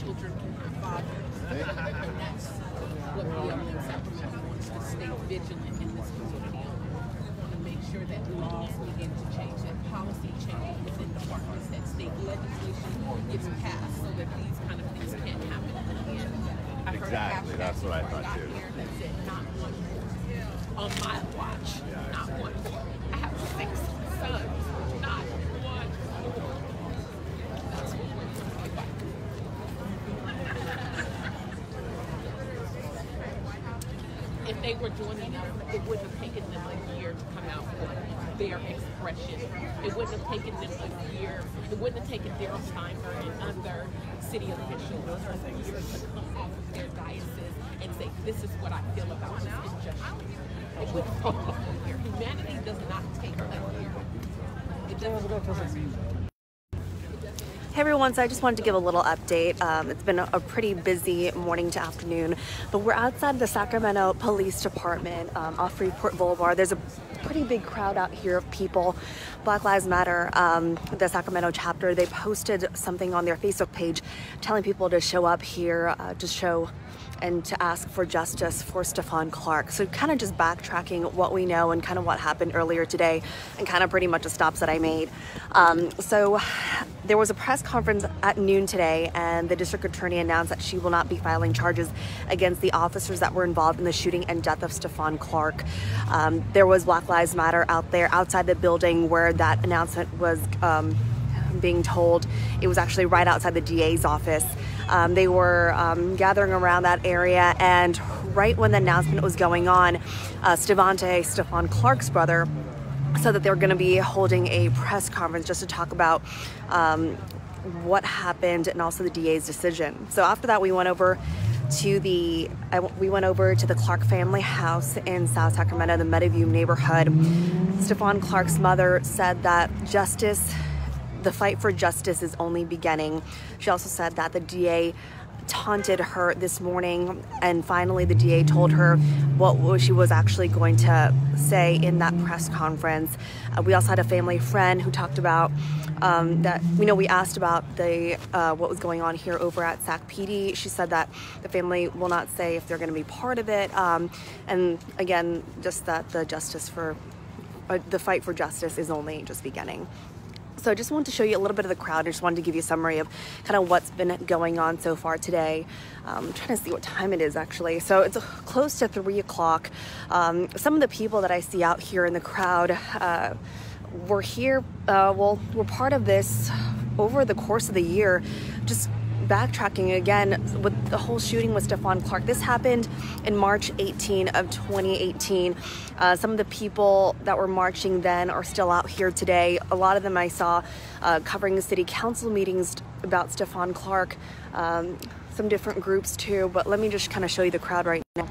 children can have fathers. And that's what BLM Sacramento wants to stay vigilant in this community on. We want to make sure that laws begin to change, that policy changes within departments, that state legislation gets passed so that these kind of things can't happen again. I heard exactly, that's what I thought too. That said, not one more. On my watch, not one more. I have 6 sons, not one more. That's what we're talking about. If they were doing enough, it wouldn't have taken them a year to come out with their expression. It wouldn't have taken them a year. It wouldn't have taken Daryl Steiner and other city officials a year to come off of their diocese and say, this is what I feel about this injustice. It wouldn't take a year. Humanity does not take a year. It doesn't. Hey everyone, so I just wanted to give a little update. It's been a pretty busy morning to afternoon, but we're outside the Sacramento Police Department off Freeport Boulevard. There's a pretty big crowd out here of people. Black Lives Matter, the Sacramento chapter, they posted something on their Facebook page telling people to show up here to show and to ask for justice for Stephon Clark. So kind of just backtracking what we know and kind of what happened earlier today and kind of pretty much the stops that I made. So there was a press conference at noon today and the district attorney announced that she will not be filing charges against the officers that were involved in the shooting and death of Stephon Clark. There was Black Lives Matter out there outside the building where that announcement was being told. It was actually right outside the DA's office. They were gathering around that area, and right when the announcement was going on, Stephon Clark's brother said that they were going to be holding a press conference just to talk about what happened and also the DA's decision. So after that, we went over to the Clark family house in South Sacramento, the Meadowview neighborhood. Stephon Clark's mother said that the fight for justice is only beginning. She also said that the DA taunted her this morning, and finally the DA told her what she was actually going to say in that press conference. We also had a family friend who talked about that, we asked about what was going on here over at Sac PD. She said that the family will not say if they're going to be part of it, and again, just that the fight for justice is only just beginning. So I just wanted to show you a little bit of the crowd. I just wanted to give you a summary of kind of what's been going on so far today. I'm trying to see what time it is actually. So it's close to 3 o'clock. Some of the people that I see out here in the crowd were here, we're part of this over the course of the year. Just backtracking again with the whole shooting with Stephon Clark. This happened in March 18 of 2018. Some of the people that were marching then are still out here today. A lot of them I saw covering the city council meetings about Stephon Clark, some different groups too, but let me just kind of show you the crowd right now.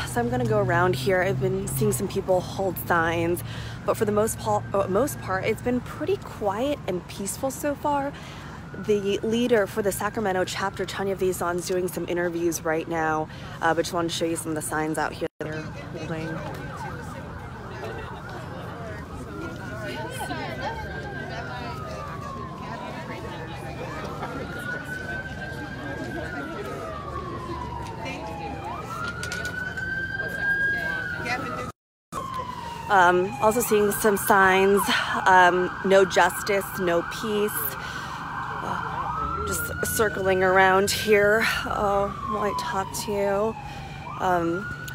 So I'm gonna go around here. I've been seeing some people hold signs, but for the most part, it's been pretty quiet and peaceful so far. The leader for the Sacramento chapter, Tanya Vison, is doing some interviews right now, but just wanted to show you some of the signs out here that they're holding. Also seeing some signs, no justice, no peace. Just circling around here while I talk to you.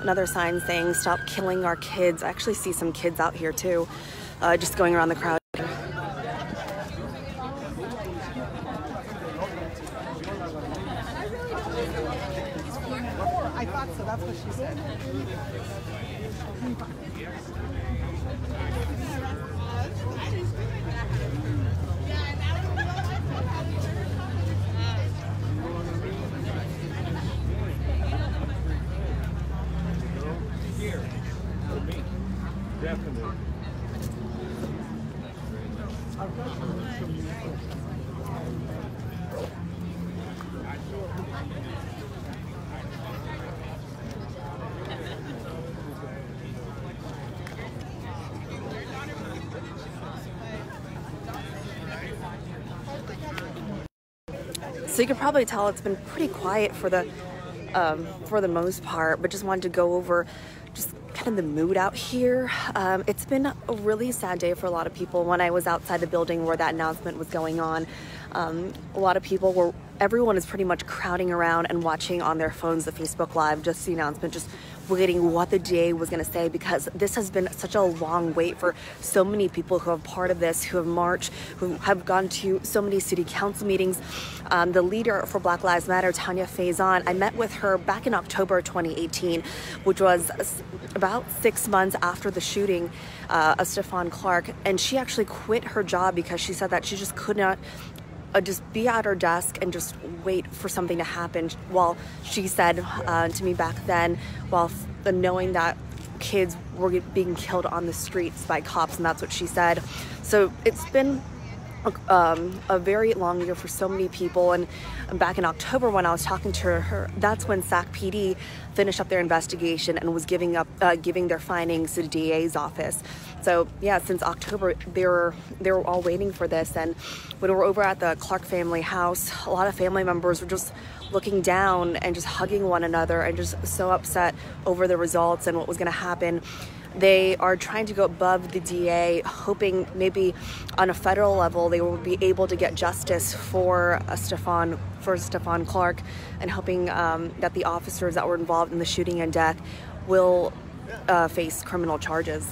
Another sign saying stop killing our kids. I actually see some kids out here too, just going around the crowd. I thought so, that's what she said. Definitely. So you can probably tell it's been pretty quiet for the most part, but just wanted to go over just kind of the mood out here. It's been a really sad day for a lot of people. When I was outside the building where that announcement was going on, a lot of people were, everyone is pretty much crowding around and watching on their phones the Facebook Live, just the announcement, just waiting what the DA was going to say, because this has been such a long wait for so many people who are part of this, who have marched, who have gone to so many city council meetings. The leader for Black Lives Matter, Tanya Faison, I met with her back in October 2018, which was about 6 months after the shooting of Stephon Clark, and she actually quit her job because she said that she just could not just be at her desk and just wait for something to happen. While she said to me back then, while knowing that kids were being killed on the streets by cops, and that's what she said. So it's been a very long year for so many people. And back in October when I was talking to her, that's when Sac PD finished up their investigation and was giving their findings to the DA's office. So yeah, since October they were all waiting for this. And when we were over at the Clark family house, a lot of family members were just looking down and just hugging one another and just so upset over the results and what was going to happen. They are trying to go above the DA, hoping maybe on a federal level they will be able to get justice for Stephon Clark, and hoping that the officers that were involved in the shooting and death will face criminal charges.